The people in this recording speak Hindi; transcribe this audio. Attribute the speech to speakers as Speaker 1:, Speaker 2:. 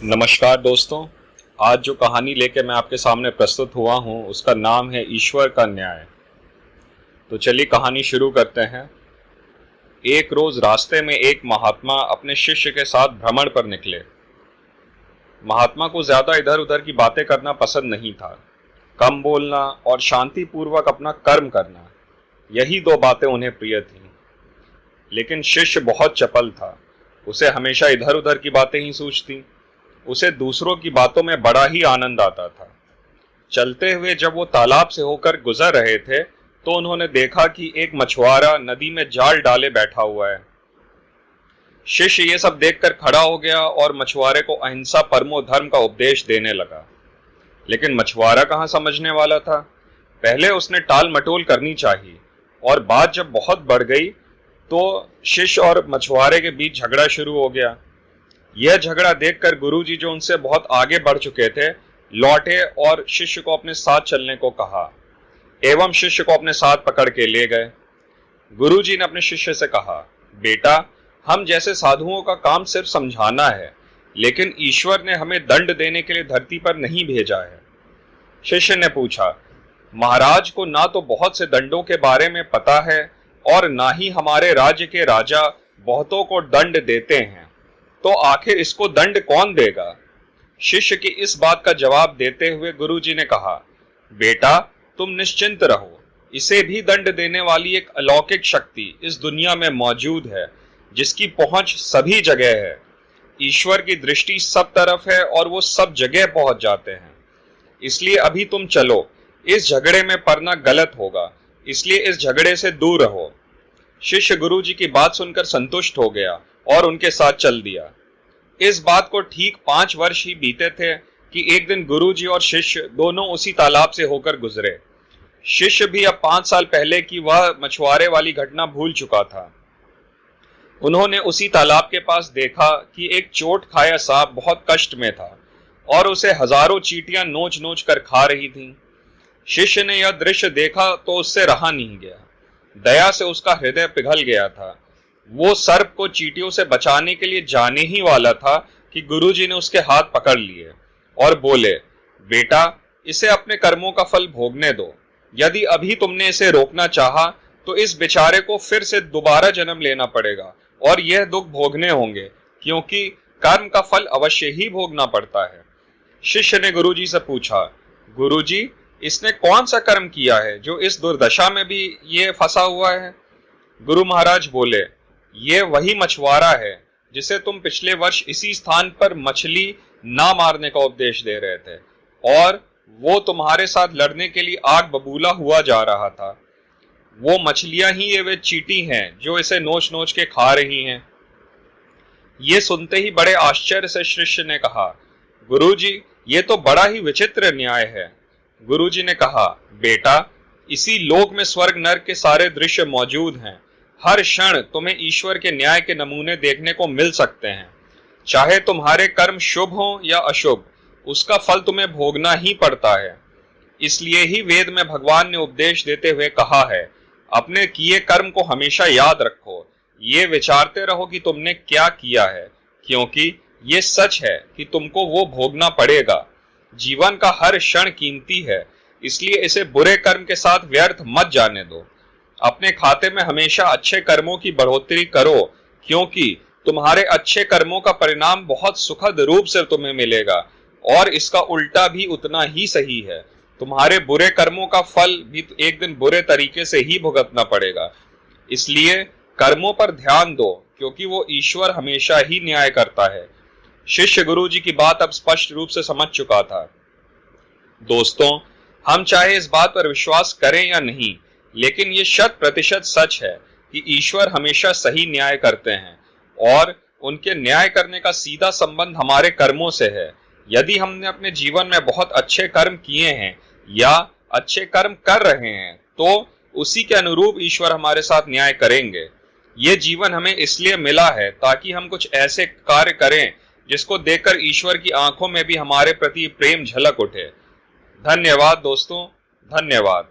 Speaker 1: नमस्कार दोस्तों। आज जो कहानी लेके मैं आपके सामने प्रस्तुत हुआ हूँ उसका नाम है ईश्वर का न्याय। तो चलिए कहानी शुरू करते हैं। एक रोज रास्ते में एक महात्मा अपने शिष्य के साथ भ्रमण पर निकले। महात्मा को ज्यादा इधर उधर की बातें करना पसंद नहीं था। कम बोलना और शांतिपूर्वक अपना कर्म करना, यही दो बातें उन्हें प्रिय थीं। लेकिन शिष्य बहुत चपल था। उसे हमेशा इधर उधर की बातें ही सूझती। उसे दूसरों की बातों में बड़ा ही आनंद आता था। चलते हुए जब वो तालाब से होकर गुजर रहे थे तो उन्होंने देखा कि एक मछुआरा नदी में जाल डाले बैठा हुआ है। शिष्य ये सब देखकर खड़ा हो गया और मछुआरे को अहिंसा परमो धर्म का उपदेश देने लगा। लेकिन मछुआरा कहाँ समझने वाला था। पहले उसने टाल मटोल करनी चाहिए और बात जब बहुत बढ़ गई तो शिष्य और मछुआरे के बीच झगड़ा शुरू हो गया। यह झगड़ा देखकर गुरुजी, जो उनसे बहुत आगे बढ़ चुके थे, लौटे और शिष्य को अपने साथ चलने को कहा एवं शिष्य को अपने साथ पकड़ के ले गए। गुरुजी ने अपने शिष्य से कहा, बेटा, हम जैसे साधुओं का काम सिर्फ समझाना है, लेकिन ईश्वर ने हमें दंड देने के लिए धरती पर नहीं भेजा है। शिष्य ने पूछा, महाराज को ना तो बहुत से दंडों के बारे में पता है और ना ही हमारे राज्य के राजा बहुतों को दंड देते हैं, तो आखिर इसको दंड कौन देगा? शिष्य की इस बात का जवाब देते हुए गुरुजी ने कहा, बेटा, तुम निश्चिंत रहो। इसे भी दंड देने वाली एक अलौकिक शक्ति इस दुनिया में मौजूद है, जिसकी पहुंच सभी जगह है। ईश्वर की दृष्टि सब तरफ है और वो सब जगह पहुंच जाते हैं। इसलिए अभी तुम चलो। इस झगड़े में पड़ना गलत होगा, इसलिए इस झगड़े से दूर रहो। शिष्य गुरुजी की बात सुनकर संतुष्ट हो गया और उनके साथ चल दिया। इस बात को ठीक 5 वर्ष ही बीते थे कि एक दिन गुरुजी और शिष्य दोनों उसी तालाब से होकर गुजरे। शिष्य भी अब 5 साल पहले की वह मछुआरे वाली घटना भूल चुका था। उन्होंने उसी तालाब के पास देखा कि एक चोट खाया सांप बहुत कष्ट में था और उसे हजारों चींटियां नोच नोच कर खा रही थीं। शिष्य ने यह दृश्य देखा तो उससे रहा नहीं गया। दया से उसका हृदय पिघल गया था। वो सर्प को चींटियों से बचाने के लिए जाने ही वाला था कि गुरुजी ने उसके हाथ पकड़ लिए और बोले, बेटा, इसे अपने कर्मों का फल भोगने दो। यदि अभी तुमने इसे रोकना चाहा तो इस बेचारे को फिर से दोबारा जन्म लेना पड़ेगा और यह दुख भोगने होंगे, क्योंकि कर्म का फल अवश्य ही भोगना पड़ता है। शिष्य ने गुरुजी से पूछा, गुरुजी, इसने कौन सा कर्म किया है जो इस दुर्दशा में भी ये फंसा हुआ है? गुरु महाराज बोले, ये वही मछुआरा है जिसे तुम पिछले वर्ष इसी स्थान पर मछली ना मारने का उपदेश दे रहे थे और वो तुम्हारे साथ लड़ने के लिए आग बबूला हुआ जा रहा था। वो मछलियां ही ये वे चींटी हैं जो इसे नोच नोच के खा रही हैं। ये सुनते ही बड़े आश्चर्य से शिष्य ने कहा, गुरुजी, ये तो बड़ा ही विचित्र न्याय है। गुरुजी ने कहा, बेटा, इसी लोक में स्वर्ग नरक के सारे दृश्य मौजूद हैं। हर क्षण तुम्हें ईश्वर के न्याय के नमूने देखने को मिल सकते हैं। चाहे तुम्हारे कर्म शुभ हो या अशुभ, उसका फल तुम्हें भोगना ही पड़ता है। इसलिए ही वेद में भगवान ने उपदेश देते हुए कहा है, अपने किए कर्म को हमेशा याद रखो। ये विचारते रहो कि तुमने क्या किया है, क्योंकि ये सच है कि तुमको वो भोगना पड़ेगा। जीवन का हर क्षण कीमती है, इसलिए इसे बुरे कर्म के साथ व्यर्थ मत जाने दो। अपने खाते में हमेशा अच्छे कर्मों की बढ़ोतरी करो, क्योंकि तुम्हारे अच्छे कर्मों का परिणाम बहुत सुखद रूप से तुम्हें मिलेगा और इसका उल्टा भी उतना ही सही है। तुम्हारे बुरे कर्मों का फल भी एक दिन बुरे तरीके से ही भुगतना पड़ेगा। इसलिए कर्मों पर ध्यान दो, क्योंकि वो ईश्वर हमेशा ही न्याय करता है। शिष्य गुरुजी की बात अब स्पष्ट रूप से समझ चुका था। दोस्तों, हम चाहे इस बात पर विश्वास करें या नहीं, लेकिन ये 100% सच है कि ईश्वर हमेशा सही न्याय करते हैं और उनके न्याय करने का सीधा संबंध हमारे कर्मों से है। यदि हमने अपने जीवन में बहुत अच्छे कर्म किए हैं या अच्छे कर्म कर रहे हैं तो उसी के अनुरूप ईश्वर हमारे साथ न्याय करेंगे। ये जीवन हमें इसलिए मिला है ताकि हम कुछ ऐसे कार्य करें जिसको देखकर ईश्वर की आंखों में भी हमारे प्रति प्रेम झलक उठे। धन्यवाद दोस्तों, धन्यवाद।